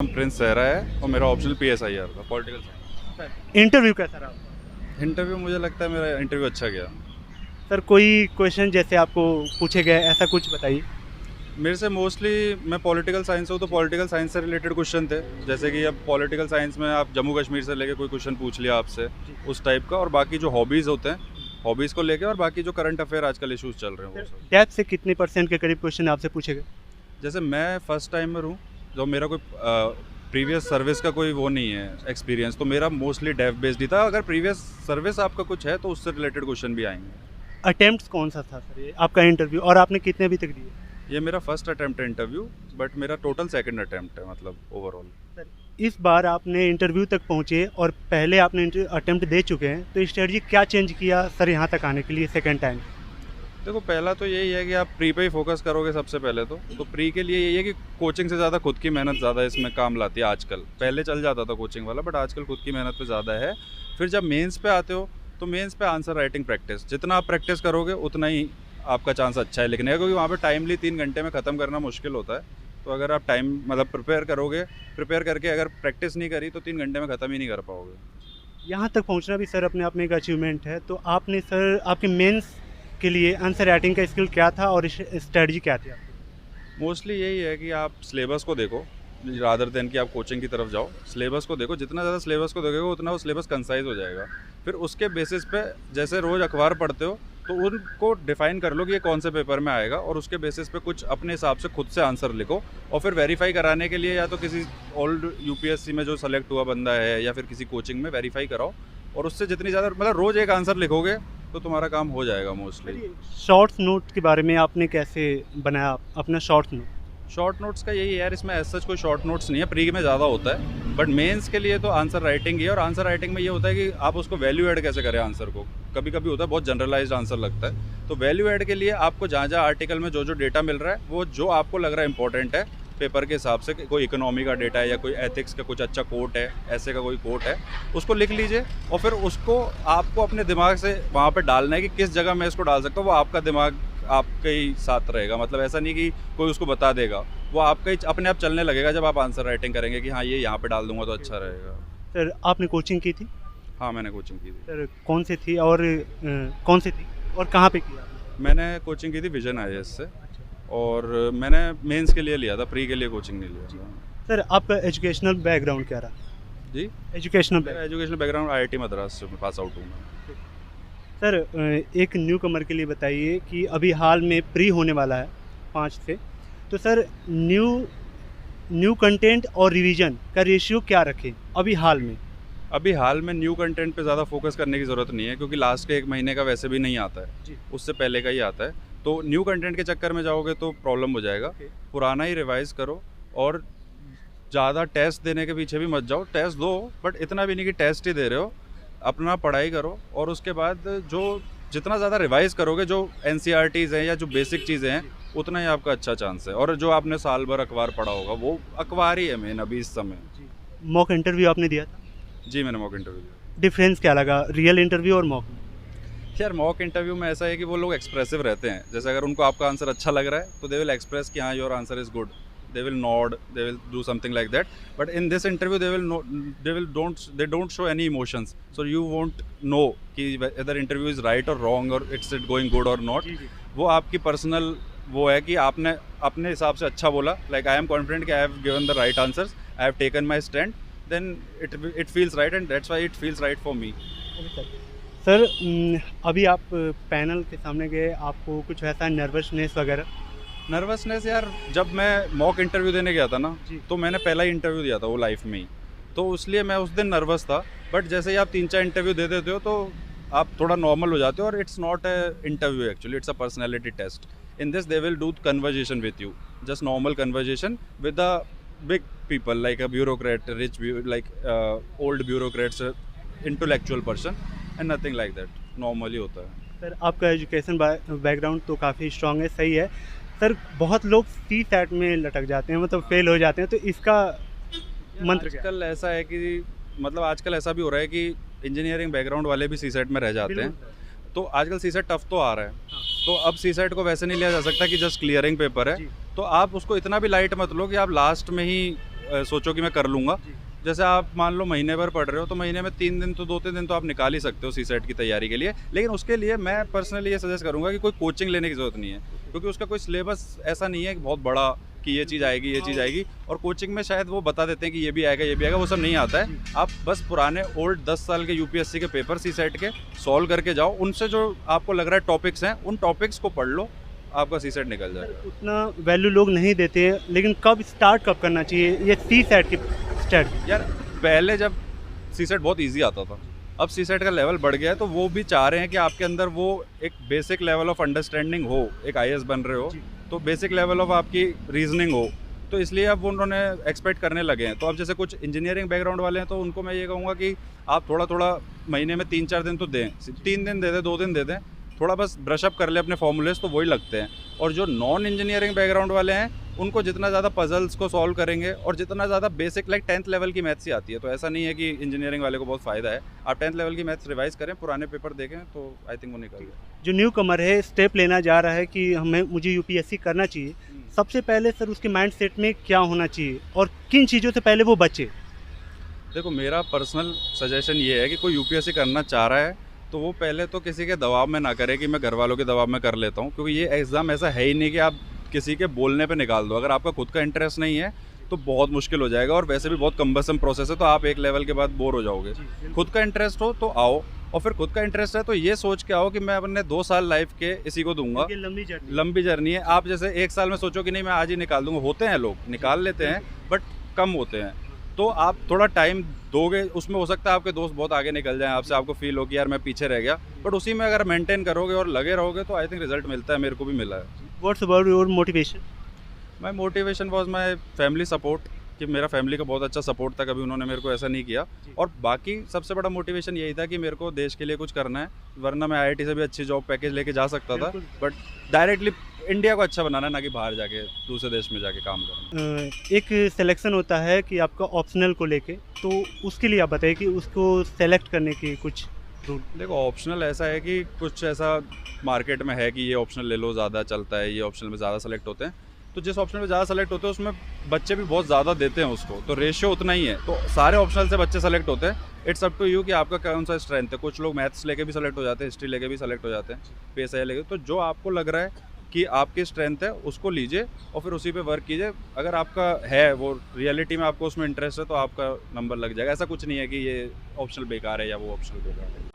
Prince सहरा है और मेरा ऑप्शनल PSIR था, पॉलिटिकल साइंस। इंटरव्यू कैसा रहा आपका? इंटरव्यू मुझे लगता है मेरा इंटरव्यू अच्छा गया। सर कोई क्वेश्चन जैसे आपको पूछे गए ऐसा कुछ बताइए। मेरे से मोस्टली मैं पॉलिटिकल साइंस हूँ तो पॉलिटिकल साइंस से रिलेटेड क्वेश्चन थे, जैसे कि अब पॉलिटिकल साइंस में आप जम्मू कश्मीर से लेके कोई क्वेश्चन पूछ लिया आपसे उस टाइप का, और बाकी जो हॉबीज़ होते हैं हॉबीज़ को लेके, और बाकी जो करंट अफेयर आजकल इश्यूज चल रहे हैं वो सब। डेप्थ से कितने % के करीब क्वेश्चन आपसे पूछे गए? जैसे मैं फर्स्ट टाइमर हूँ, जो मेरा कोई प्रीवियस सर्विस का कोई वो नहीं है एक्सपीरियंस, तो मेरा मोस्टली डेव बेस्ड ही था। अगर प्रीवियस सर्विस आपका कुछ है तो उससे रिलेटेड क्वेश्चन भी आएंगे। अटेम्प्ट कौन सा था सर ये आपका इंटरव्यू, और आपने कितने अभी तक दिए? ये मेरा फर्स्ट अटेम्प्ट है इंटरव्यू, बट मेरा टोटल सेकंड अटेम्प्ट है, मतलब ओवरऑल। सर इस बार आपने इंटरव्यू तक पहुँचे और पहले आपने अटेम्प्ट दे चुके हैं, तो स्ट्रेटजी क्या चेंज किया सर यहाँ तक आने के लिए सेकेंड टाइम? देखो, पहला तो यही है कि आप प्री पे ही फोकस करोगे सबसे पहले। तो प्री के लिए यही है कि कोचिंग से ज़्यादा खुद की मेहनत ज़्यादा इसमें काम लाती है आजकल। पहले चल जाता था कोचिंग वाला, बट आजकल खुद की मेहनत पे ज़्यादा है। फिर जब मेंस पे आते हो तो मेंस पे आंसर राइटिंग प्रैक्टिस, जितना आप प्रैक्टिस करोगे उतना ही आपका चांस अच्छा है लिखने का, क्योंकि वहाँ पे टाइमली 3 घंटे में ख़त्म करना मुश्किल होता है। तो अगर आप टाइम मतलब प्रिपेयर करके अगर प्रैक्टिस नहीं करी तो 3 घंटे में ख़त्म ही नहीं कर पाओगे। यहाँ तक पहुँचना भी सर अपने आप में एक अचीवमेंट है। तो आपने सर आपके मेंस के लिए आंसर राइटिंग का स्किल क्या था और स्ट्रेटजी क्या थी आपकी? मोस्टली यही है कि आप सिलेबस को देखो रादर देन कि आप कोचिंग की तरफ जाओ। सिलेबस को देखो, जितना ज़्यादा सिलेबस को देखोगे उतना वो सिलेबस कंसाइज हो जाएगा। फिर उसके बेसिस पे जैसे रोज़ अखबार पढ़ते हो तो उनको डिफाइन कर लो कि ये कौन से पेपर में आएगा, और उसके बेसिस पे कुछ अपने हिसाब से खुद से आंसर लिखो। और फिर वेरीफाई कराने के लिए या तो किसी ओल्ड UPSC में जो सेलेक्ट हुआ बंदा है या फिर किसी कोचिंग में वेरीफाई कराओ, और उससे जितनी ज़्यादा मतलब रोज़ एक आंसर लिखोगे तो तुम्हारा काम हो जाएगा मोस्टली। शॉर्ट्स नोट के बारे में आपने कैसे बनाया अपना शॉर्ट्स नोट? शॉर्ट नोट्स का यही है यार, इसमें ऐसा कोई शॉर्ट नोट्स नहीं है, प्री में ज़्यादा होता है, बट मेंस के लिए तो आंसर राइटिंग ही है। और आंसर राइटिंग में ये होता है कि आप उसको वैल्यू ऐड कैसे करें आंसर को। कभी कभी होता है बहुत जनरलाइज्ड आंसर लगता है, तो वैल्यू ऐड के लिए आपको जहाँ जहाँ आर्टिकल में जो जो डेटा मिल रहा है वो जो आपको लग रहा है इंपॉर्टेंट है पेपर के हिसाब से, कोई इकोनॉमी का डेटा है या कोई एथिक्स का कुछ अच्छा कोट है, ऐसे का कोई कोट है, उसको लिख लीजिए। और फिर उसको आपको अपने दिमाग से वहाँ पर डालना है कि किस जगह मैं इसको डाल सकता हूँ। वो आपका दिमाग आपके ही साथ रहेगा, मतलब ऐसा नहीं कि कोई उसको बता देगा, वो आपका ही अपने आप चलने लगेगा जब आप आंसर राइटिंग करेंगे कि हाँ ये यहाँ पे डाल दूंगा तो अच्छा रहेगा। सर आपने कोचिंग की थी? हाँ, मैंने कोचिंग की थी। सर कौन सी थी और कौन सी थी और कहाँ पे किया आपने? मैंने कोचिंग की थी विजन IAS से, और मैंने मेंस के लिए लिया था, प्री के लिए कोचिंग नहीं लिया था। सर आपका एजुकेशनल बैकग्राउंड क्या रहा? जी, एजुकेशनल मेरा एजुकेशनल बैकग्राउंड IIT मद्रास से पास आउट हूँ मैं। सर एक न्यू कमर के लिए बताइए कि अभी हाल में प्री होने वाला है 5 से, तो सर न्यू कंटेंट और रिवीजन का रेशियो क्या रखें अभी हाल में? अभी हाल में न्यू कंटेंट पे ज़्यादा फोकस करने की ज़रूरत नहीं है, क्योंकि लास्ट के 1 महीने का वैसे भी नहीं आता है जी। उससे पहले का ही आता है। तो न्यू कंटेंट के चक्कर में जाओगे तो प्रॉब्लम हो जाएगा। पुराना ही रिवाइज करो, और ज़्यादा टेस्ट देने के पीछे भी मत जाओ। टेस्ट दो, बट इतना भी नहीं कि टेस्ट ही दे रहे हो, अपना पढ़ाई करो। और उसके बाद जो जितना ज़्यादा रिवाइज करोगे, जो NCERTs हैं या जो बेसिक चीज़ें हैं, उतना ही आपका अच्छा चांस है। और जो आपने साल भर अखबार पढ़ा होगा वो अखबार ही है मेन अभी इस समय। मॉक इंटरव्यू आपने दिया था? जी, मैंने मॉक इंटरव्यू दिया। डिफरेंस क्या लगा रियल इंटरव्यू और मॉक में? यार, मॉक इंटरव्यू में ऐसा है कि वो लोग एक्सप्रेसिव रहते हैं। जैसे अगर उनको आपका आंसर अच्छा लग रहा है तो दे विल एक्सप्रेस कि हाँ your answer is good, they will nod, they will do something like that. But in this interview they don't show any emotions, so you won't know कि whether interview is right or wrong or it's going good or not. वो आपकी personal वो है कि आपने अपने हिसाब से अच्छा बोला, like I am confident कि I have given the right answers, I have taken my stand, then it feels right, and that's why it feels right for me. Sir अभी आप पैनल के सामने गए, आपको कुछ वैसा नर्वसनेस वगैरह? नर्वसनेस यार, जब मैं मॉक इंटरव्यू देने गया था ना, तो मैंने पहला ही इंटरव्यू दिया था वो लाइफ में ही, तो इसलिए मैं उस दिन नर्वस था। बट जैसे ही आप 3-4 इंटरव्यू दे देते हो तो आप थोड़ा नॉर्मल हो जाते हो, और it's not a interview actually, it's a personality test. In this they will do conversation with you, just normal conversation with the big people like a bureaucrat, like old bureaucrats, intellectual person, and nothing like that. Normally होता है। Sir आपका education background तो काफ़ी strong है, सही है। Sir बहुत लोग CSAT में लटक जाते हैं, मतलब फेल हो जाते हैं, तो इसका मंत्र क्या है? आजकल ऐसा है कि मतलब आजकल ऐसा भी हो रहा है कि इंजीनियरिंग बैकग्राउंड वाले भी CSAT में रह जाते हैं। तो आजकल CSAT टफ तो आ रहा है, तो अब CSAT को वैसे नहीं लिया जा सकता कि जस्ट क्लियरिंग पेपर है। तो आप उसको इतना भी लाइट मत लो कि आप लास्ट में ही सोचो कि मैं कर लूँगा। जैसे आप मान लो महीने भर पढ़ रहे हो तो महीने में 3 दिन तो 2-3 दिन तो आप निकाल ही सकते हो सीसेट की तैयारी के लिए। लेकिन उसके लिए मैं पर्सनली ये सजेस्ट करूँगा कि कोई कोचिंग लेने की ज़रूरत नहीं है, क्योंकि उसका कोई सिलेबस ऐसा नहीं है कि बहुत बड़ा कि ये चीज़ आएगी, ये चीज़ आएगी। और कोचिंग में शायद वो बता देते हैं कि ये भी आएगा, ये भी आएगा, वो सब नहीं आता है। आप बस पुराने ओल्ड 10 साल के यूपीएससी के पेपर सीसेट के सॉल्व करके जाओ, उनसे जो आपको लग रहा है टॉपिक्स हैं, उन टॉपिक्स को पढ़ लो, आपका सीसेट निकल जाएगा। उतना वैल्यू लोग नहीं देते हैं, लेकिन कब करना चाहिए ये सी सेट की स्टडी? यार पहले जब सीसेट बहुत इजी आता था, अब सीसेट का लेवल बढ़ गया है, तो वो भी चाह रहे हैं कि आपके अंदर वो एक बेसिक लेवल ऑफ अंडरस्टैंडिंग हो। एक आईएएस बन रहे हो तो बेसिक लेवल ऑफ आपकी रीजनिंग हो, तो इसलिए अब उन्होंने एक्सपेक्ट करने लगे हैं। तो अब जैसे कुछ इंजीनियरिंग बैकग्राउंड वाले हैं तो उनको मैं ये कहूँगा कि आप थोड़ा थोड़ा महीने में 3-4 दिन तो दें, 3 दिन दे दें, 2 दिन दे दें, थोड़ा बस ब्रशअप कर ले अपने फॉर्मूलेस, तो वही लगते हैं। और जो नॉन इंजीनियरिंग बैकग्राउंड वाले हैं उनको जितना ज़्यादा पजल्स को सॉल्व करेंगे और जितना ज़्यादा बेसिक लाइक 10th लेवल की मैथ्स ही आती है, तो ऐसा नहीं है कि इंजीनियरिंग वाले को बहुत फ़ायदा है। आप 10th लेवल की मैथ्स रिवाइज करें, पुराने पेपर देखें, तो आई थिंक वो निकल गया। जो न्यू कमर है, स्टेप लेना जा रहा है कि मुझे यूपीएससी करना चाहिए, सबसे पहले सर उसके माइंड सेट में क्या होना चाहिए और किन चीज़ों से पहले वो बचे? देखो मेरा पर्सनल सजेशन ये है कि कोई यूपीएससी करना चाह रहा है तो वो पहले तो किसी के दबाव में ना करे कि मैं घर वालों के दबाव में कर लेता हूँ, क्योंकि ये एग्ज़ाम ऐसा है ही नहीं कि आप किसी के बोलने पे निकाल दो। अगर आपका खुद का इंटरेस्ट नहीं है तो बहुत मुश्किल हो जाएगा, और वैसे भी बहुत कम्बसम प्रोसेस है, तो आप एक लेवल के बाद बोर हो जाओगे। खुद का इंटरेस्ट हो तो आओ, और फिर खुद का इंटरेस्ट है तो ये सोच के आओ कि मैं अपने 2 साल लाइफ के इसी को दूंगा। ये लंबी जर्नी है। आप जैसे 1 साल में सोचो कि नहीं मैं आज ही निकाल दूंगा, होते हैं लोग निकाल लेते हैं बट कम होते हैं। तो आप थोड़ा टाइम दोगे, उसमें हो सकता है आपके दोस्त बहुत आगे निकल जाएं आपसे, आपको फील हो कि यार मैं पीछे रह गया, बट उसी में अगर मेंटेन करोगे और लगे रहोगे तो आई थिंक रिजल्ट मिलता है। मेरे को भी मिला है। What's about your motivation? My motivation was my family support, कि मेरा फैमिली का बहुत अच्छा सपोर्ट था, कभी उन्होंने मेरे को ऐसा नहीं किया। और बाकी सबसे बड़ा मोटिवेशन यही था कि मेरे को देश के लिए कुछ करना है, वरना मैं आईआईटी से भी अच्छी जॉब पैकेज लेके जा सकता था, बट डायरेक्टली इंडिया को अच्छा बनाना है, ना कि बाहर जाके दूसरे देश में जाके काम करना। एक सिलेक्शन होता है कि आपका ऑप्शनल को लेके, तो उसके लिए आप बताइए कि उसको सेलेक्ट करने की कुछ रूल? देखो ऑप्शनल ऐसा है कि कुछ ऐसा मार्केट में है कि ये ऑप्शनल ले लो, ज़्यादा चलता है, ये ऑप्शनल में ज़्यादा सेलेक्ट होते हैं, तो जिस ऑप्शन में ज़्यादा सेलेक्ट होते हैं उसमें बच्चे भी बहुत ज़्यादा देते हैं उसको, तो रेशियो उतना ही है, तो सारे ऑप्शनल से बच्चे सेलेक्ट होते हैं। इट्स अप टू यू कि आपका कौन सा स्ट्रेंथ है। कुछ लोग मैथ्स लेके भी सेलेक्ट हो जाते हैं, हिस्ट्री लेके भी सेलेक्ट हो जाते हैं, PSI लेके। तो जो आपको लग रहा है कि आपकी स्ट्रेंथ है उसको लीजिए और फिर उसी पे वर्क कीजिए। अगर आपका है वो रियलिटी में आपको उसमें इंटरेस्ट है तो आपका नंबर लग जाएगा। ऐसा कुछ नहीं है कि ये ऑप्शनल बेकार है या वो ऑप्शनल बेकार है।